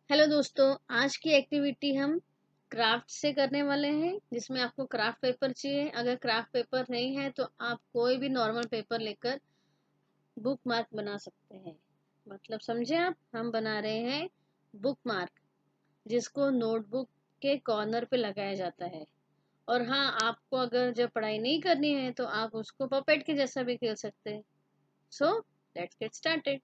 Hello दोस्तों, आज की एक्टिविटी हम क्राफ्ट से करने वाले हैं जिसमें आपको क्राफ्ट पेपर चाहिए। अगर क्राफ्ट पेपर नहीं है तो आप कोई भी नॉर्मल पेपर लेकर बुक मार्क बना सकते हैं। मतलब समझे आप, हम बना रहे हैं बुक मार्क जिसको नोटबुक के कॉर्नर पे लगाया जाता है। और हाँ, आपको अगर जब पढ़ाई नहीं करनी है तो आप उसको पपेट के जैसा भी खेल सकते हैं। So let's get started.